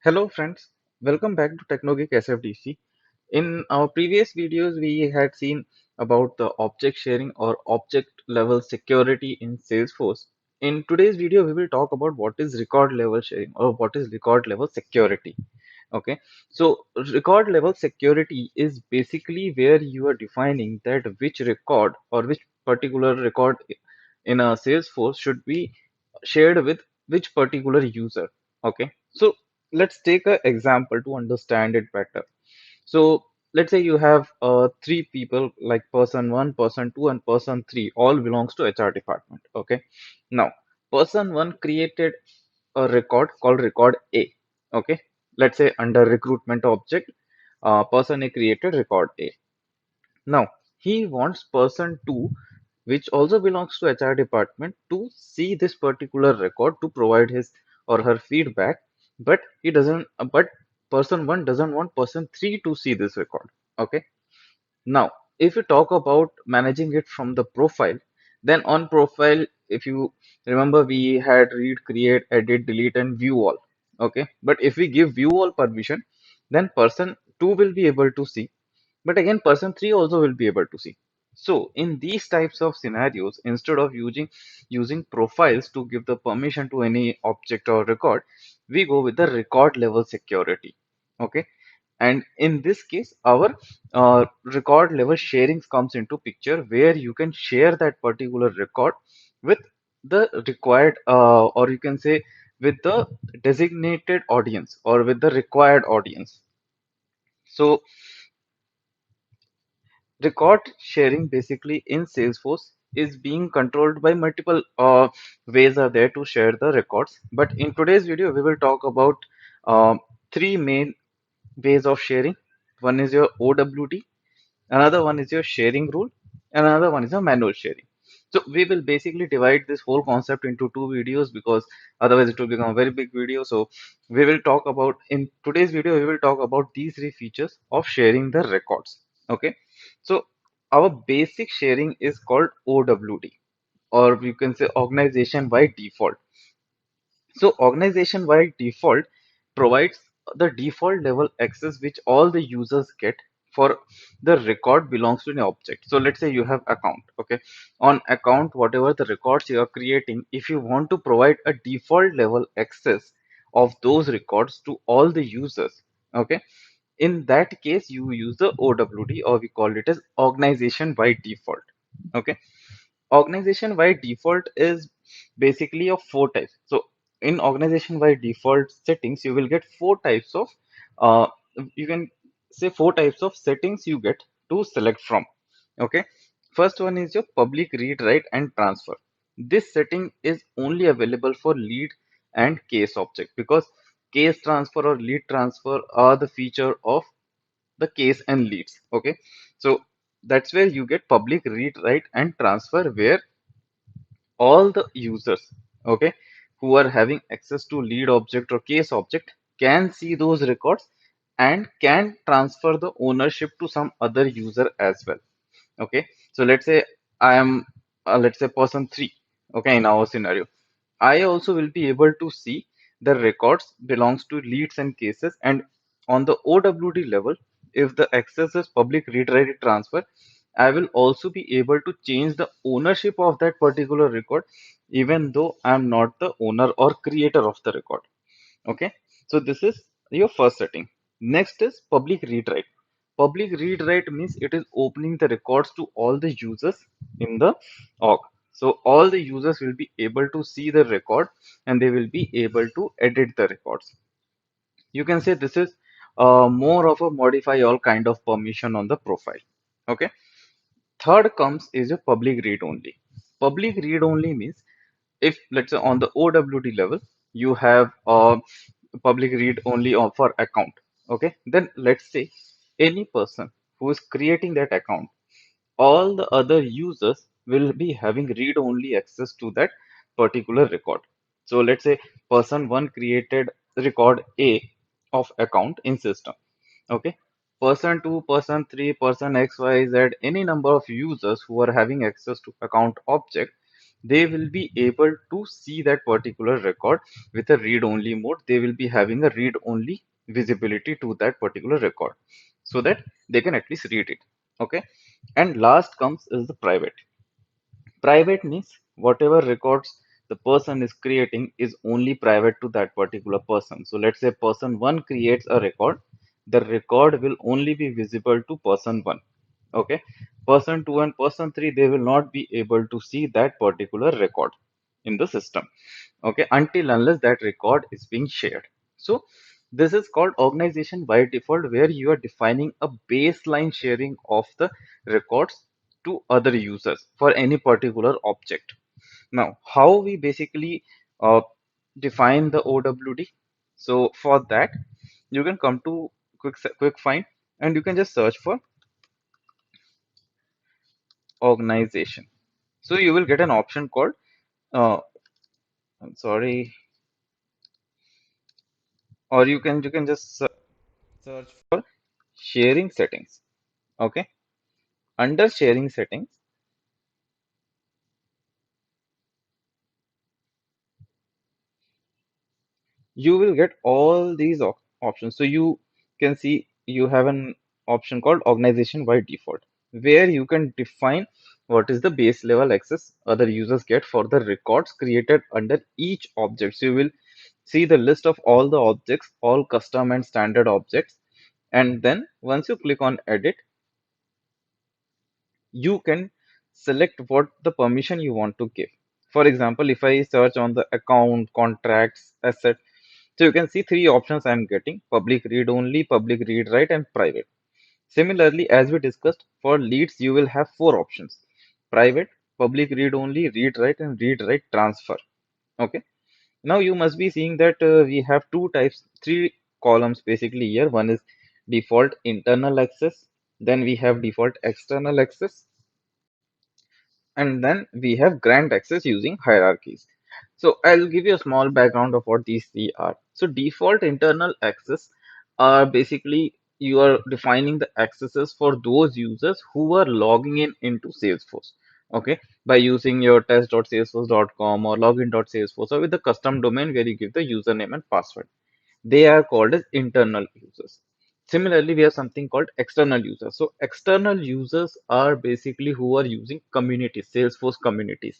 Hello friends, welcome back to TechnoGeek SFDC. In our previous videos, we had seen about the object sharing or object level security in Salesforce. In today's video, we will talk about what is record level sharing or what is record level security. Okay, so record level security is basically where you are defining that which record or which particular record in a Salesforce should be shared with which particular user. Okay, so let's take an example to understand it better. So let's say you have three people like person one, person two, and person three all belongs to HR department. Okay, now person one created a record called record A. Okay, let's say under recruitment object, person A created record A. Now he wants person two, which also belongs to HR department, to see this particular record to provide his or her feedback, but he doesn't. But person one doesn't want person three to see this record. Okay. Now, if you talk about managing it from the profile, then on profile, if you remember, we had read, create, edit, delete, and view all. Okay. But if we give view all permission, then person two will be able to see, but again, person 3 also will be able to see. So in these types of scenarios, instead of using profiles to give the permission to any object or record, we go with the record level security. Okay. And in this case, our record level sharings comes into picture where you can share that particular record with the required, or you can say with the designated audience or with the required audience. So record sharing basically in Salesforce is being controlled by multiple ways are there to share the records. But in today's video, we will talk about three main ways of sharing. One is your OWD, another one is your sharing rule, and another one is a manual sharing. So we will basically divide this whole concept into two videos because otherwise it will become a very big video. So we will talk about in today's video we will talk about these three features of sharing the records. Okay, so our basic sharing is called OWD, or you can say organization by default. So organization by default provides the default level access which all the users get for the record belongs to an object. So let's say you have account. Okay, on account, whatever the records you are creating, if you want to provide a default level access of those records to all the users, okay, in that case you use the OWD, or we call it as organization by default. Okay, organization by default is basically of four types. So in organization by default settings, you will get four types of uh, you can say four types of settings you get to select from. Okay, first one is your public read, write, and transfer. This setting is only available for lead and case object because case transfer or lead transfer are the feature of the case and leads. Okay, so that's where you get public read, write, and transfer, where all the users, okay, who are having access to lead object or case object can see those records and can transfer the ownership to some other user as well. Okay, so let's say I am let's say person 3. Okay, in our scenario, I also will be able to see the records belongs to leads and cases, and on the OWD level, if the access is public read write transfer, I will also be able to change the ownership of that particular record, even though I am not the owner or creator of the record. Okay, so this is your first setting. Next is public read write. Public read write means it is opening the records to all the users in the org. So all the users will be able to see the record and they will be able to edit the records. You can say this is more of a modify all kind of permission on the profile. Okay, third comes is your public read only. Public read only means if let's say on the OWD level you have public read only for account. Okay, then let's say any person who is creating that account, all the other users will be having read only access to that particular record. So let's say person 1 created record A of account in system. Okay, person 2, person 3, person XYZ, any number of users who are having access to account object, they will be able to see that particular record with a read only mode. They will be having a read only visibility to that particular record so that they can at least read it. Okay. And last comes is the private. Private means whatever records the person is creating is only private to that particular person. So let's say person 1 creates a record, the record will only be visible to person 1. Okay. Person 2 and person 3, they will not be able to see that particular record in the system. Okay. Until unless that record is being shared. So this is called organization by default, where you are defining a baseline sharing of the records to other users for any particular object. Now, how we basically uh, define the OWD? So for that, you can come to quick find and you can just search for organization. So you will get an option called uh, I'm sorry, or you can just search for sharing settings. Okay, under sharing settings, you will get all these options. So you can see you have an option called organization by default, where you can define what is the base level access other users get for the records created under each object. So you will see the list of all the objects, all custom and standard objects. And then once you click on edit, you can select what the permission you want to give. For example, if I search on the account, contracts, asset, so you can see three options I'm getting: public read only, public read write, and private. Similarly, as we discussed, for leads, you will have four options: private, public read only, read write, and read write transfer. Okay. Now you must be seeing that we have two types, three columns basically here. One is default internal access, then we have default external access, and then we have grant access using hierarchies. So I'll give you a small background of what these three are. So default internal access are basically you are defining the accesses for those users who are logging in into Salesforce. Okay, by using your test.salesforce.com or login.salesforce or with the custom domain where you give the username and password. They are called as internal users. Similarly, we have something called external users. So external users are basically who are using communities, Salesforce communities,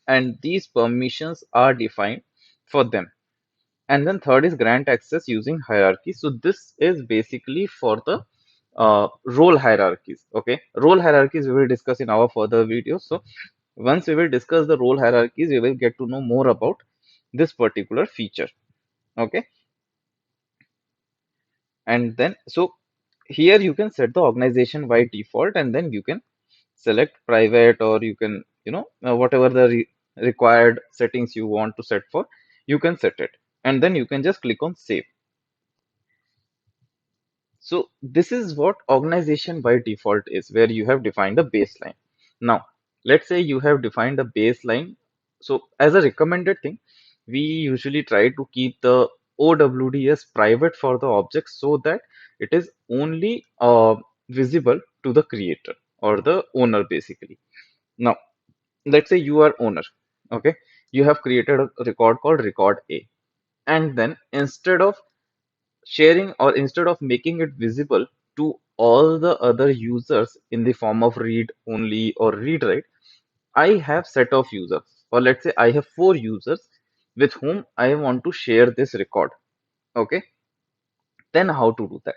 and these permissions are defined for them. And then third is grant access using hierarchy. So this is basically for the role hierarchies. Okay, role hierarchies we will discuss in our further videos. So once we will discuss the role hierarchies, we will get to know more about this particular feature. Okay, and then so here you can set the organization by default, and then you can select private, or you can whatever the required settings you want to set for, you can set it, and then you can just click on save. So this is what organization by default is, where you have defined a baseline. Now, let's say you have defined a baseline. So as a recommended thing, we usually try to keep the OWD as private for the object so that it is only visible to the creator or the owner basically. Now, let's say you are owner. Okay, you have created a record called record A, and then instead of sharing or instead of making it visible to all the other users in the form of read only or read write, I have set of users, or let's say I have four users with whom I want to share this record. Okay, then how to do that?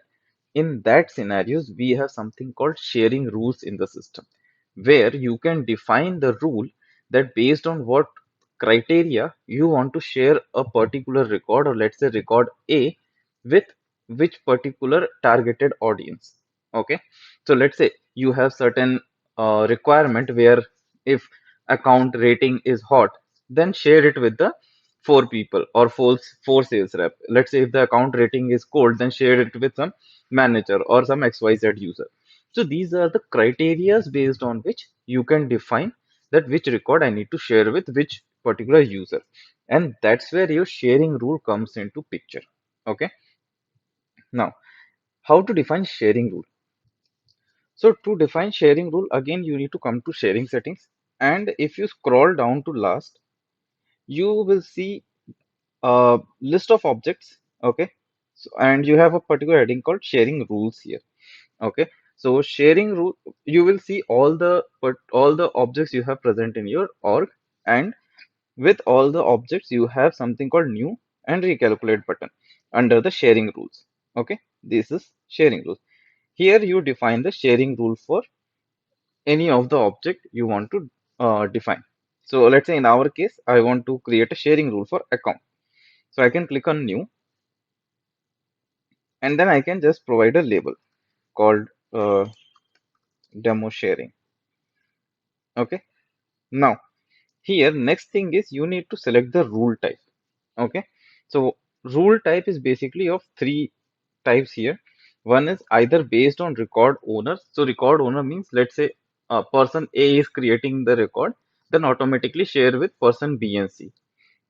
In that scenarios, we have something called sharing rules in the system, where you can define the rule that based on what criteria you want to share a particular record, or let's say record A, with which particular targeted audience. Okay, so let's say you have certain requirement where if account rating is hot, then share it with the four people or four sales rep. Let's say if the account rating is cold, then share it with some manager or some XYZ user. So these are the criterias based on which you can define that which record I need to share with which particular user. And that's where your sharing rule comes into picture. Okay. Now, how to define sharing rule? So to define sharing rule, again, you need to come to sharing settings. And if you scroll down to last, you will see a list of objects. Okay. So, and you have a particular heading called sharing rules here. Okay. So sharing rule, you will see all the all the objects you have present in your org, and with all the objects you have something called new and recalculate button under the sharing rules. Okay. This is sharing rules. Here you define the sharing rule for any of the object you want to define. So let's say in our case, I want to create a sharing rule for account. So I can click on new, and then I can just provide a label called demo sharing. Okay. Now here next thing is you need to select the rule type. Okay. So rule type is basically of three types here. One is either based on record owner. So record owner means, let's say person A is creating the record, then automatically share with person B and C.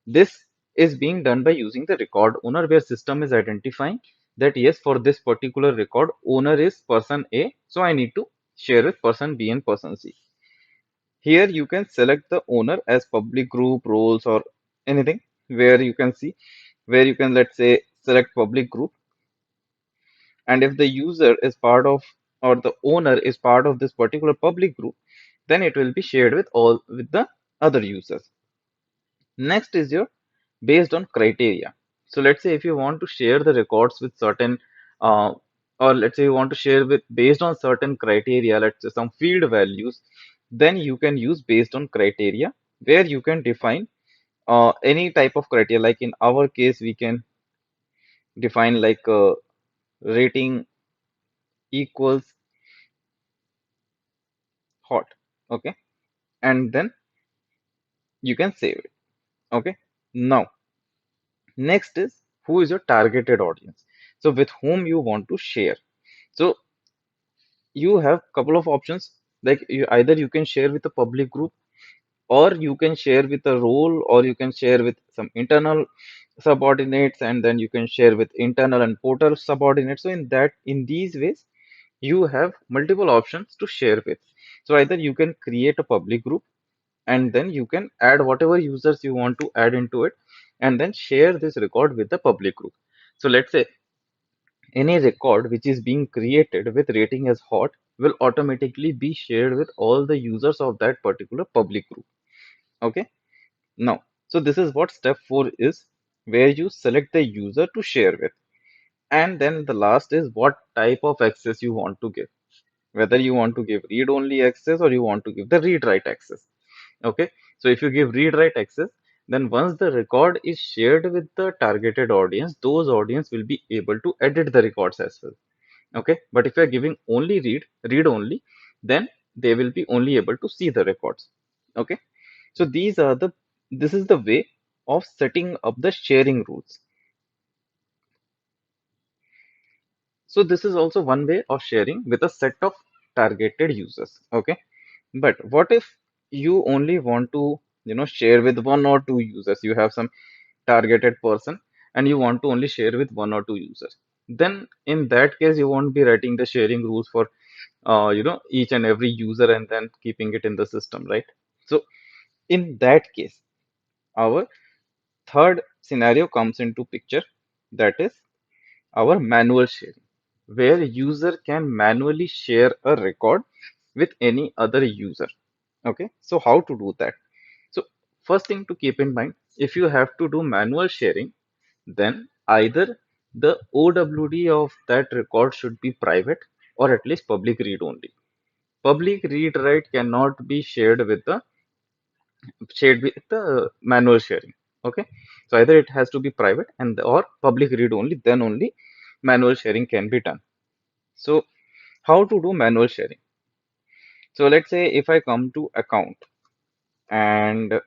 This is being done by using the record owner, where system is identifying that yes, for this particular record, owner is person A, so I need to share with person B and person C. Here you can select the owner as public group, roles, or anything, where you can see, where you can, let's say, select public group, and if the user is part of, or the owner is part of this particular public group, then it will be shared with all with the other users. Next is your based on criteria. So let's say if you want to share the records with certain, uh, or let's say you want to share with based on certain criteria, let's say some field values, then you can use based on criteria, where you can define any type of criteria. Like in our case, we can define like rating equals hot. Okay, and then you can save it. Okay, now next is who is your targeted audience. So with whom you want to share. So you have couple of options, like either you can share with a public group, or you can share with a role, or you can share with some internal subordinates, and then you can share with internal and portal subordinates. So in these ways you have multiple options to share with. So either you can create a public group, and then you can add whatever users you want to add into it, and then share this record with the public group. So let's say any record which is being created with rating as hot will automatically be shared with all the users of that particular public group. Okay. Now, so this is what step 4 is, where you select the user to share with. And then the last is what type of access you want to give. Whether you want to give read only access, or you want to give the read write access. Okay. So if you give read write access, then once the record is shared with the targeted audience, those audience will be able to edit the records as well. Okay, but if you are giving only read only, then they will be only able to see the records. Okay, so this is the way of setting up the sharing rules. So this is also one way of sharing with a set of targeted users. Okay, but what if you only want to share with one or two users? You have some targeted person, and you want to only share with one or two users. Then in that case, you won't be writing the sharing rules for each and every user and then keeping it in the system, right? So in that case, our third scenario comes into picture, that is our manual sharing, where user can manually share a record with any other user. Okay, so how to do that? So first thing to keep in mind, if you have to do manual sharing, then either the OWD of that record should be private, or at least public read only. Public read write cannot be shared with the manual sharing. Okay, so either it has to be private and or public read only, then only manual sharing can be done. So how to do manual sharing? So let's say if I come to account, and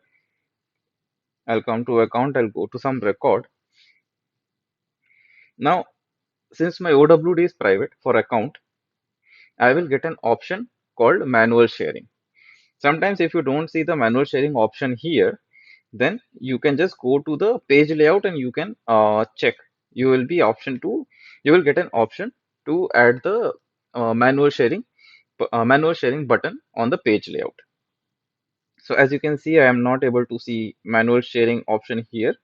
I'll go to some record. Now since my OWD is private for account, I will get an option called manual sharing. Sometimes if you don't see the manual sharing option here, then you can just go to the page layout and you can check. You will be option to you will get an option to add the manual sharing button on the page layout. So as you can see, I am not able to see manual sharing option here.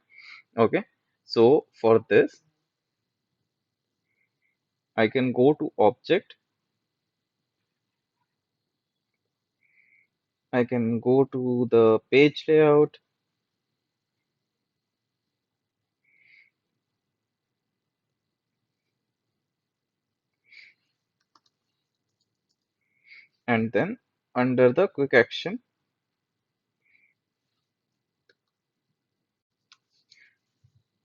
Okay. So for this, I can go to object. I can go to the page layout, and then under the quick action,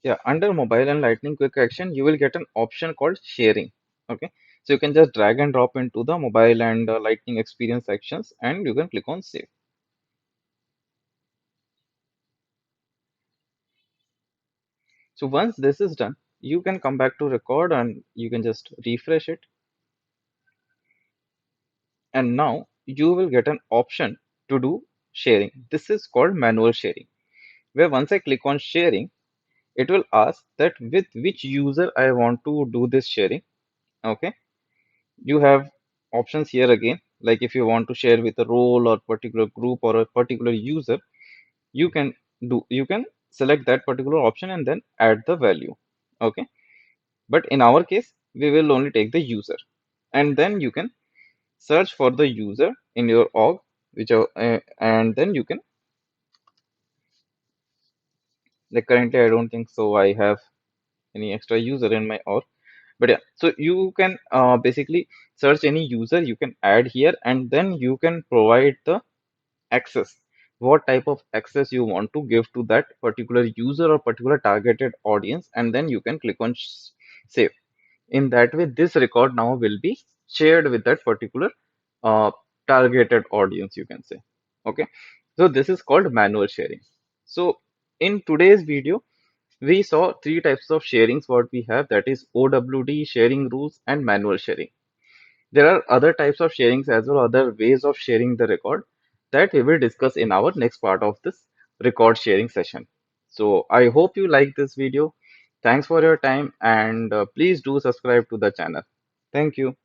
yeah, under mobile and lightning quick action, you will get an option called sharing. Okay. So you can just drag and drop into the mobile and lightning experience sections, and you can click on save. So once this is done, you can come back to record and you can just refresh it. And now you will get an option to do sharing. This is called manual sharing, where once I click on sharing, it will ask that with which user I want to do this sharing. Okay. You have options here again, like if you want to share with a role or particular group or a particular user, you can select that particular option and then add the value. Okay. But in our case, we will only take the user, and then you can search for the user in your org, and then you can, like, currently I don't think so I have any extra user in my org, but yeah, so you can basically search any user you can add here, and then you can provide the access, what type of access you want to give to that particular user or particular targeted audience, and then you can click on save. In that way, this record now will be shared with that particular uh, targeted audience, you can say. Okay, so this is called manual sharing. So in today's video, we saw three types of sharings what we have, that is OWD, sharing rules, and manual sharing. There are other types of sharings as well, other ways of sharing the record, that we will discuss in our next part of this record sharing session. So I hope you like this video. Thanks for your time, and please do subscribe to the channel. Thank you.